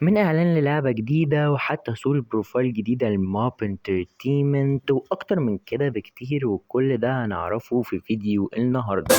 من إعلان للعبة جديدة وحتى صورة بروفايل جديدة لماب انترتينمنت وأكتر من كده بكتير، وكل ده هنعرفه في فيديو النهاردة.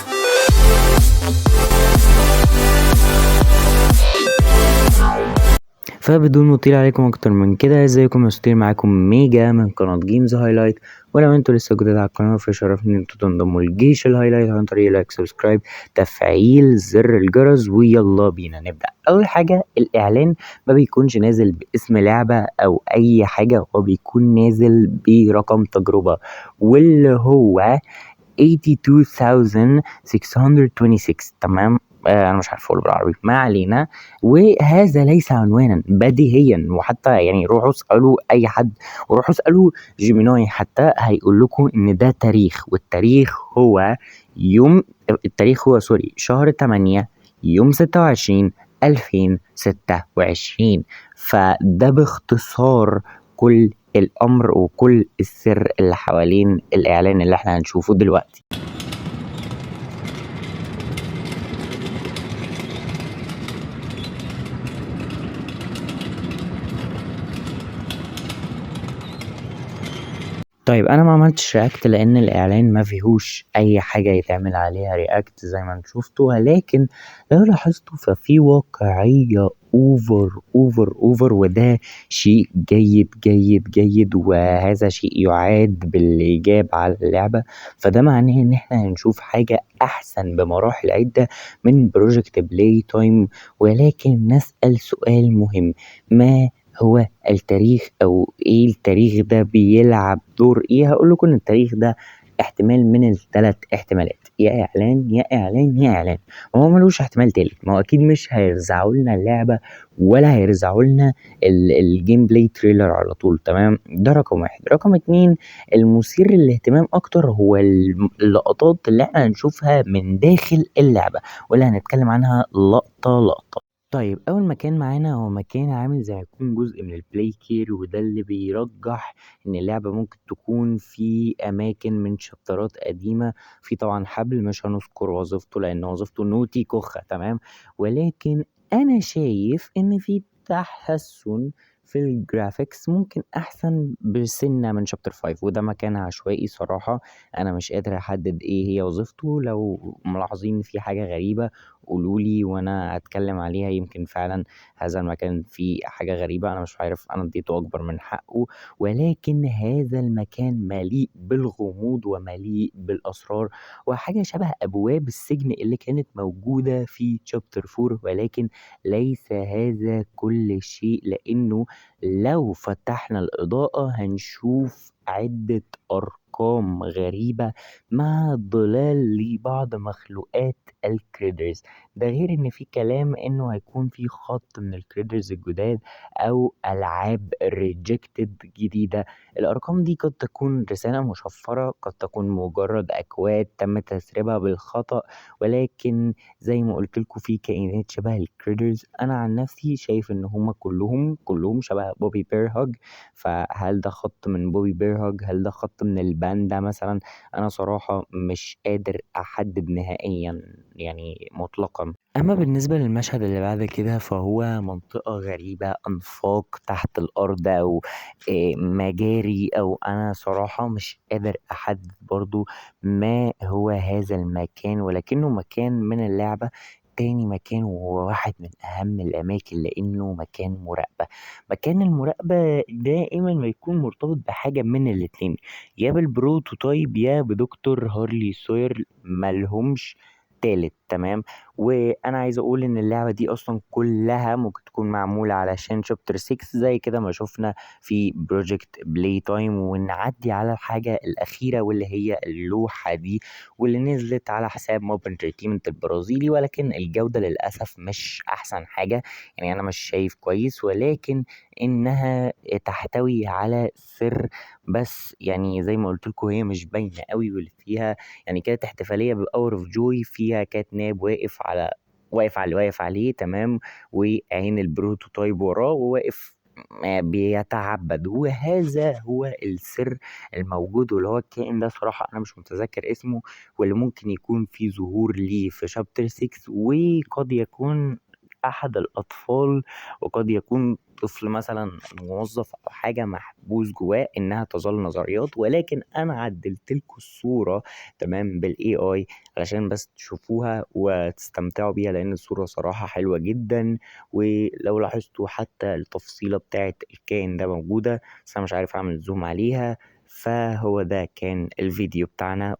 فبدون ما اطيل عليكم اكتر من كده، ازيكم يا اساطير؟ معاكم ميجا من قناة جيمز هايلايت. ولو انتوا لسه جداد على القناة فشرفني ان انتوا تنضموا لجيش الهايلايت عن طريق لايك، سبسكرايب، تفعيل زر الجرس، ويلا بينا نبدأ. اول حاجة، الاعلان ما بيكونش نازل باسم لعبة او اي حاجة، هو بيكون نازل برقم تجربة واللي هو 82,626. تمام. انا مش عارف اقول بالعربي، ما علينا. وهذا ليس عنوانا بديهيا، وحتى يعني روحوا اسالوا اي حد، وروحوا اسالوا جيميناي حتى هيقول لكم ان ده تاريخ، والتاريخ هو يوم التاريخ هو سوري شهر 8 يوم 26 2026. فده باختصار كل الأمر وكل السر اللي حوالين الإعلان اللي احنا هنشوفه دلوقتي. طيب انا ما عملتش رياكت لان الاعلان ما فيهوش اي حاجة يتعمل عليها رياكت زي ما انتوا شفتوا، ولكن لو لاحظتوا ففي واقعية اوفر، وده شيء جيد جيد جيد، وهذا شيء يعاد بالايجاب على اللعبة. فده معناه ان احنا هنشوف حاجة احسن بمراحل عدة من بروجكت بلاي تايم. ولكن نسأل سؤال مهم: ما هو التاريخ؟ او ايه التاريخ ده بيلعب دور ايه؟ هقول لكم ان التاريخ ده احتمال من الثلاث احتمالات: يا اعلان يا اعلان يا اعلان. وهو ملوش احتمال تالت، ما هو اكيد مش هيرزعوا لنا اللعبه ولا هيرزعوا لنا الجيم بلاي تريلر على طول. تمام، ده رقم واحد. رقم اتنين، المثير للاهتمام اكتر هو اللقطات اللي احنا هنشوفها من داخل اللعبه، واللي هنتكلم عنها لقطه لقطه. طيب أول مكان معانا هو مكان عامل زي هيكون جزء من البلاي كير، وده اللي بيرجح إن اللعبة ممكن تكون في أماكن من شابترات قديمة. في طبعا حبل مش هنذكر وظيفته لأن وظيفته نوتي كخة. تمام، ولكن أنا شايف إن في تحسن في الجرافيكس، ممكن أحسن بسنة من شابتر 5، وده مكان عشوائي صراحة. أنا مش قادر أحدد إيه هي وظيفته. لو ملاحظين إن في حاجة غريبة قولولي وانا هتكلم عليها، يمكن فعلا هذا المكان فيه حاجة غريبة انا مش عارف انا اديته اكبر من حقه. ولكن هذا المكان مليء بالغموض ومليء بالاسرار، وحاجة شبه ابواب السجن اللي كانت موجودة في شابتر 4. ولكن ليس هذا كل شيء، لانه لو فتحنا الاضاءة هنشوف عدة أرقام غريبة مع ظلال لبعض مخلوقات الكريدرز. ده غير ان في كلام انه هيكون في خط من الكريدرز الجداد او العاب ريجكتد جديدة. الارقام دي قد تكون رسالة مشفرة، قد تكون مجرد اكواد تم تسريبها بالخطأ، ولكن زي ما قلت لكم في كائنات شبه الكريدرز. انا عن نفسي شايف ان هما كلهم شبه بوبي بيرهوج. فهل ده خط من بوبي بيرهوج؟ هل ده خط من الباندا مثلا؟ انا صراحة مش قادر احدد نهائيا يعني مطلقا. اما بالنسبة للمشهد اللي بعد كده فهو منطقة غريبة، انفاق تحت الارض او مجاري، او انا صراحة مش قادر احدد برضو ما هو هذا المكان، ولكنه مكان من اللعبة. تاني مكان وهو واحد من أهم الأماكن لأنه مكان مراقبة. مكان المراقبة دائما ما يكون مرتبط بحاجة من الاتنين: يا بالبروتوتايب يا بدكتور هارلي سوير، ملهمش تالت. تمام، وانا عايز اقول ان اللعبه دي اصلا كلها ممكن تكون معموله علشان شابتر 6 زي كده ما شفنا في بروجكت بلاي تايم. ونعدي على الحاجه الاخيره واللي هي اللوحه دي، واللي نزلت على حساب موب انترتينمنت البرازيلي، ولكن الجوده للاسف مش احسن حاجه. يعني انا مش شايف كويس، ولكن انها تحتوي على سر. بس يعني زي ما قلت لكم هي مش باينه قوي، واللي فيها يعني كانت احتفاليه باور اوف جوي، فيها كات ناب واقف على اللي واقف عليه. تمام، وعين البروتوتايب وراه وواقف بيتعبد. وهذا هو السر الموجود، واللي هو الكائن ده صراحة أنا مش متذكر اسمه، واللي ممكن يكون في ظهور ليه في شابتر 6، وقد يكون أحد الأطفال، وقد يكون طفل مثلا موظف أو حاجة محبوس جواه إنها تظل نظريات، ولكن أنا عدلتلكوا الصورة تمام بال AI علشان بس تشوفوها وتستمتعوا بيها، لأن الصورة صراحة حلوة جدا. ولو لاحظتوا حتى التفصيلة بتاعت الكائن ده موجودة، بس أنا مش عارف أعمل زوم عليها. فهو ده كان الفيديو بتاعنا.